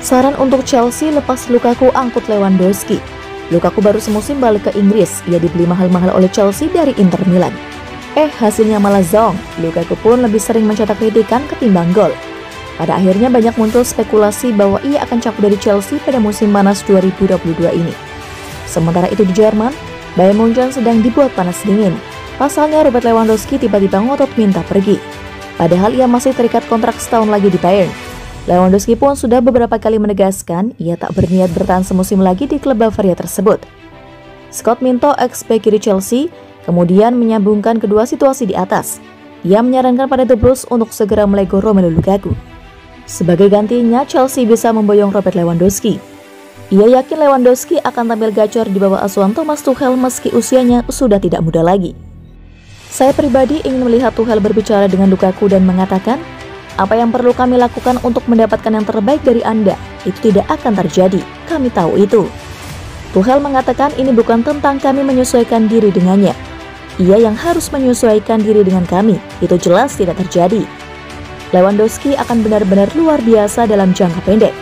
Saran untuk Chelsea lepas Lukaku angkut Lewandowski. Lukaku baru semusim balik ke Inggris, ia dibeli mahal-mahal oleh Chelsea dari Inter Milan. Hasilnya malah zonk, Lukaku pun lebih sering mencetak kritikan ketimbang gol. Pada akhirnya banyak muncul spekulasi bahwa ia akan cabut dari Chelsea pada musim panas 2022 ini. Sementara itu di Jerman, Bayern Munchen sedang dibuat panas dingin. Pasalnya Robert Lewandowski tiba-tiba ngotot minta pergi. Padahal ia masih terikat kontrak setahun lagi di Bayern. Lewandowski pun sudah beberapa kali menegaskan ia tak berniat bertahan semusim lagi di klub Bavaria tersebut. Scott Minto, ex-bek kiri Chelsea, kemudian menyambungkan kedua situasi di atas. Ia menyarankan pada The Blues untuk segera melego Romelu Lukaku. Sebagai gantinya, Chelsea bisa memboyong Robert Lewandowski. Ia yakin Lewandowski akan tampil gacor di bawah asuhan Thomas Tuchel meski usianya sudah tidak muda lagi. Saya pribadi ingin melihat Tuchel berbicara dengan Lukaku dan mengatakan, apa yang perlu kami lakukan untuk mendapatkan yang terbaik dari Anda, itu tidak akan terjadi, kami tahu itu. Tuchel mengatakan ini bukan tentang kami menyesuaikan diri dengannya. Ia yang harus menyesuaikan diri dengan kami, itu jelas tidak terjadi. Lewandowski akan benar-benar luar biasa dalam jangka pendek.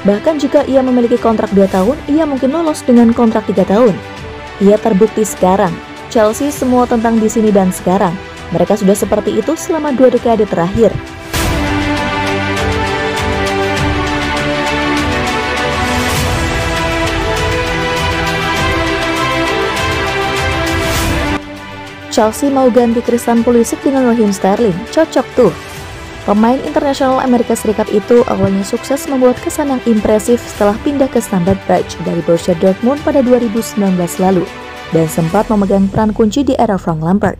Bahkan jika ia memiliki kontrak 2 tahun, ia mungkin lolos dengan kontrak 3 tahun. Ia terbukti sekarang, Chelsea semua tentang di sini dan sekarang. Mereka sudah seperti itu selama 2 dekade terakhir. Chelsea mau ganti Christian Pulisic dengan Raheem Sterling, cocok tuh. Pemain internasional Amerika Serikat itu awalnya sukses membuat kesan yang impresif setelah pindah ke Stamford Bridge dari Borussia Dortmund pada 2019 lalu dan sempat memegang peran kunci di era Frank Lampard.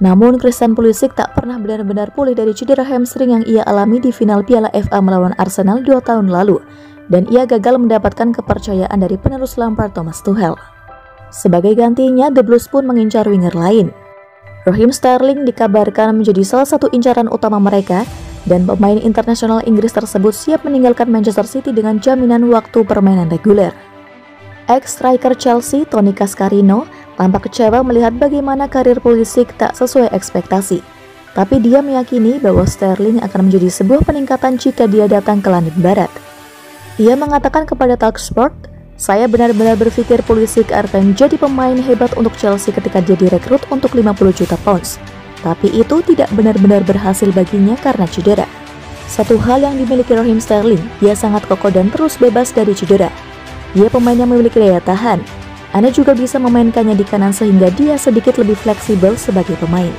Namun Christian Pulisic tak pernah benar-benar pulih dari cedera hamstring yang ia alami di final Piala FA melawan Arsenal 2 tahun lalu dan ia gagal mendapatkan kepercayaan dari penerus Lampard, Thomas Tuchel. Sebagai gantinya, The Blues pun mengincar winger lain. Raheem Sterling dikabarkan menjadi salah satu incaran utama mereka dan pemain internasional Inggris tersebut siap meninggalkan Manchester City dengan jaminan waktu permainan reguler. Ex-striker Chelsea, Tony Cascarino, tampak kecewa melihat bagaimana karir Pulisic tak sesuai ekspektasi. Tapi dia meyakini bahwa Sterling akan menjadi sebuah peningkatan jika dia datang ke langit barat. Ia mengatakan kepada Talksport, saya benar-benar berpikir Pulisic akan jadi pemain hebat untuk Chelsea ketika dia direkrut untuk 50 juta pounds. Tapi itu tidak benar-benar berhasil baginya karena cedera. Satu hal yang dimiliki Raheem Sterling, dia sangat kokoh dan terus bebas dari cedera. Dia pemain yang memiliki daya tahan. Anda juga bisa memainkannya di kanan sehingga dia sedikit lebih fleksibel sebagai pemain.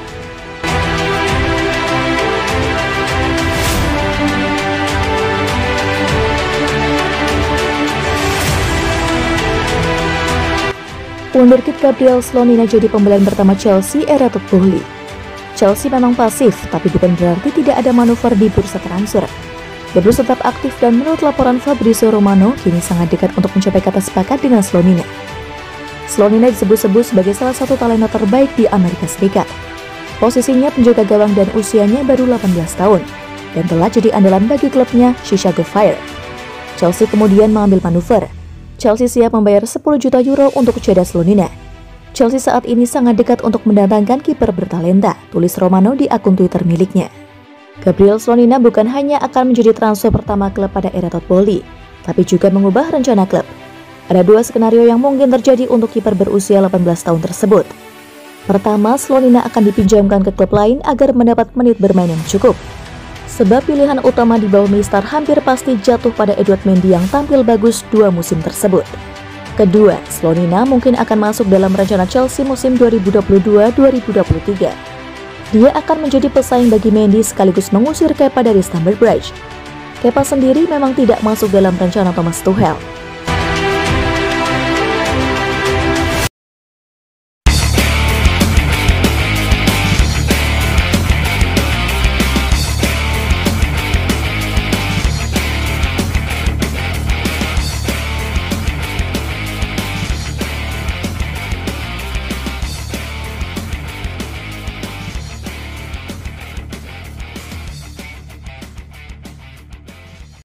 Wonderkid Gabriel Slonina jadi pembelian pertama Chelsea era Todd Boehly. Chelsea memang pasif, tapi bukan berarti tidak ada manuver di bursa transfer. The Blues tetap aktif dan menurut laporan Fabrizio Romano, kini sangat dekat untuk mencapai kata sepakat dengan Slonina. Slonina disebut-sebut sebagai salah satu talenta terbaik di Amerika Serikat. Posisinya penjaga gawang dan usianya baru 18 tahun, dan telah jadi andalan bagi klubnya Chicago Fire. Chelsea kemudian mengambil manuver. Chelsea siap membayar 10 juta euro untuk Jadon Slonina. Chelsea saat ini sangat dekat untuk mendatangkan kiper bertalenta, tulis Romano di akun Twitter miliknya. Gabriel Slonina bukan hanya akan menjadi transfer pertama klub pada era Todd Boehly, tapi juga mengubah rencana klub. Ada 2 skenario yang mungkin terjadi untuk kiper berusia 18 tahun tersebut. Pertama, Slonina akan dipinjamkan ke klub lain agar mendapat menit bermain yang cukup. Sebab pilihan utama di bawah Mister hampir pasti jatuh pada Edouard Mendy yang tampil bagus 2 musim tersebut. Kedua, Slonina mungkin akan masuk dalam rencana Chelsea musim 2022-2023. Dia akan menjadi pesaing bagi Mendy sekaligus mengusir Kepa dari Stamford Bridge. Kepa sendiri memang tidak masuk dalam rencana Thomas Tuchel.